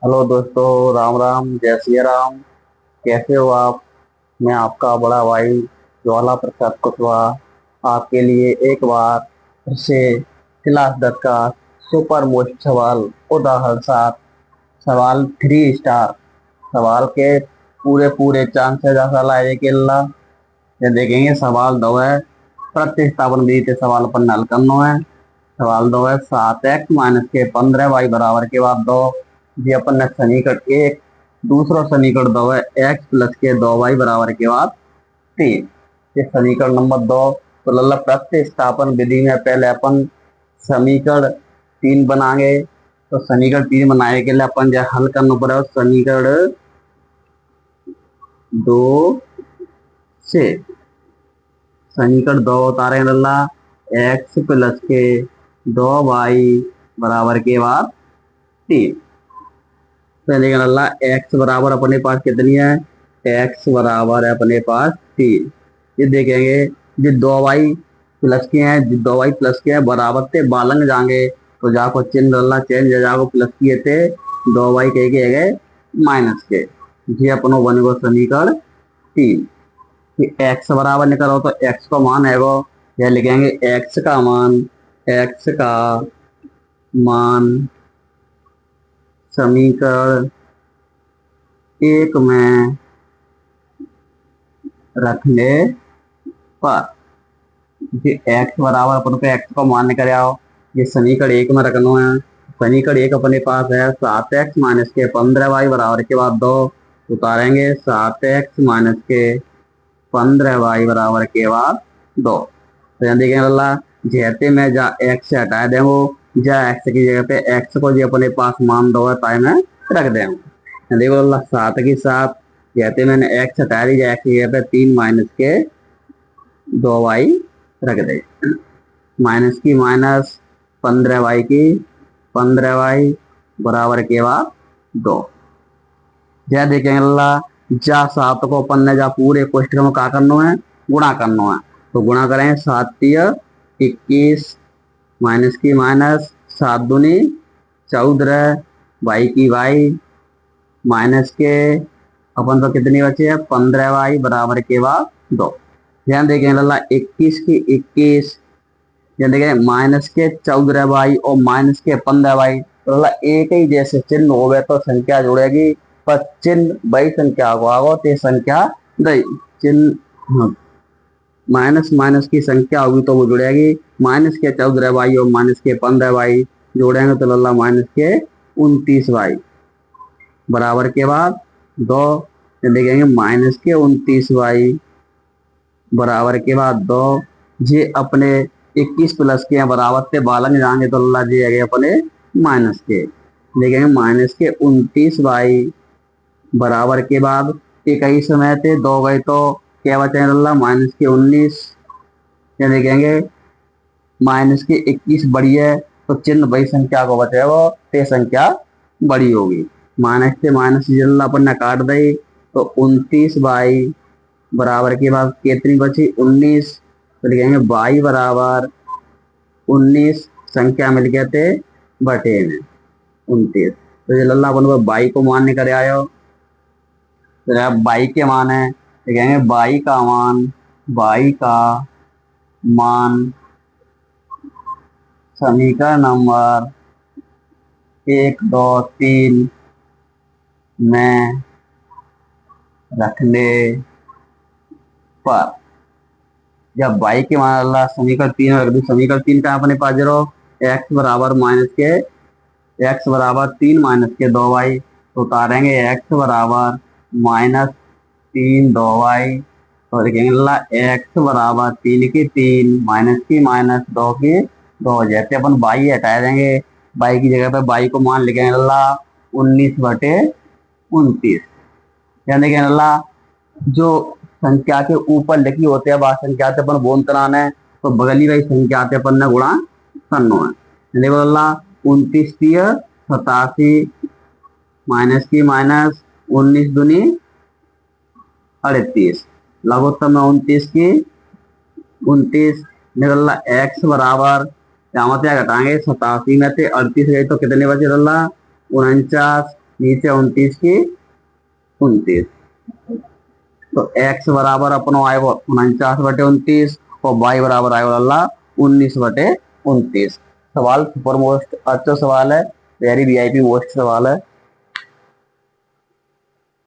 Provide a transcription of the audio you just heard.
Hello दोस्तों, राम राम, जय सिया राम। कैसे हो आप? मैं आपका बड़ा भाई ज्वाला प्रसाद कुशवाहा आपके लिए एक बार फिर से क्लास 10 का सुपर मोस्ट सवाल उदाहरण साथ सवाल 3 स्टार सवाल के पूरे पूरे चांसेस ऐसा लाए कि अल्लाह ये देखेंगे। सवाल दो है प्रतिस्थापन विधि से सवाल पर हल करना है। सवाल दो है 7x - के 15y बराबर के बाद दो। जी अपन ने समीकरण एक दूसरा समीकरण दो है x + के 2y बराबर के बाद 3। ये समीकरण नंबर 2। तो लल्ला प्रतिस्थापन विधि में पहले अपन समीकरण 3 बनाएंगे। तो समीकरण 3 बनाने के लिए अपन जो हल करना पड़ेगा समीकरण 2 से। समीकरण 2 उतारे लल्ला x + के 2y बराबर के बाद 3। समीकरण लल्ला x बराबर अपने पास कितनी है? x बराबर है अपने पास 3। ये देखेंगे जो 2y प्लस के हैं, जो 2y प्लस के हैं बराबर थे बालंग जाएंगे। तो जाको चिन्ह लल्ला चेंज हो जाको प्लस किए थे 2y के गए माइनस के। ये अपनो बन गो समीकरण 3। एक्स बराबर निकलो तो एक्स का मान है वो यह लिखेंगे एक्स का मान समीकरण 1 में रखने पर ये एक्स बराबर अपन को एक्स का मान निकल आओ। ये समीकरण 1 में रखना है। समीकरण 1 अपने पास है 7x - के 15y बराबर के बाद 2 उतारेंगे 7x - के 15y बराबर के बाद 2। तो यहाँ देखेंगे अल्लाह जहते में जा एक्स से हटा देंगे जा एक्स की जगह पे एक्स को जो अपने पास मान दो है ताई में रख देंगे। देखो अल्लाह 7 की 7 जहते मैंने एक्स हटा दी एक्स की जगह पे 3 - के 2y रख दे। माइनस की माइनस 15y की 15y बराबर के बाद 2। जय देखेंगे अल्लाह जा 7 को अपन ने जा पूरे कोष्ठक में क्या करना है? गुणा करना है। तो गुणा करें 7×3 = 21 माइनस की माइनस 7×2 = 14 y की y माइनस के अपन तो कितनी बचे है 15y बराबर के बाद 2। ध्यान देखें लल्ला 21 की 21 ध्यान देखें माइनस के 14y और माइनस के 15y। तो लल्ला एक ही जैसे चिन्ह हो गए तो संख्या जुड़ेगी पर चिन्ह वही संख्या को आगो ते संख्या दई चिन्ह माइनस माइनस की संख्या होगी तो वो जुड़ेगी। माइनस के 14y और माइनस के 15y जोड़ेंगे तो लल्ला माइनस के 29y बराबर के बाद 2। देखेंगे माइनस के 29y बराबर के बाद 2। जे अपने 21 प्लस के बराबर से बालंग जाएंगे तो अल्लाह जी आगे अपने माइनस के देखेंगे माइनस के 29y बराबर के बाद एक ही समय थे 2 गए तो क्या बचे अल्लाह माइनस के 19। क्या देखेंगे माइनस के 21 बड़ी है तो चिन्ह वही संख्या को बचे वो ते संख्या बड़ी होगी। माइनस से माइनस अल्लाह अपन ने काट दी तो 29y बराबर के बाद कितनी बची 19। तो लिखेंगे y बराबर 19 संख्या मिल गए थे बटे में 29। तो ये लल्ला अपन को y को मान निकल आयो। तो आप y के मान है लिखेंगे y का मान समीकरण नंबर 1 2 3 में रखने पर जब y के मान अल्लाह समीकरण 3 में रख दू समीकरण 3 का अपने पास जरो x बराबर 3 - के 2y तो उतारेंगे x बराबर -3 2y। तो लिखेंगे अल्लाह x बराबर 3 की 3 माइनस की माइनस 2 की 2। जैसे अपन y हटा देंगे y की जगह पे y को मान लिखेंगे अल्लाह 19/29। यानी देखेंगे अल्लाह जो संख्या के ऊपर लिखी होते हैं वह संख्या से अपन बोन कराना है तो बगली वाली संख्या से अपन ने गुणा करना है। देखो अल्लाह 29×87 माइनस की माइनस 19×2 = 38 लघुत्तम में 29 की 29 निकल एक्स बराबर क्या घटाएंगे 87 में से 38 गई तो कितने बचे रल्ला 49 नीचे 29 की 29। तो x बराबर अपन आएगा 49/29 और y बराबर आएगा 19/29। सवाल सुपर मोस्ट अच्छा सवाल है, वेरी वीआईपी मोस्ट सवाल है।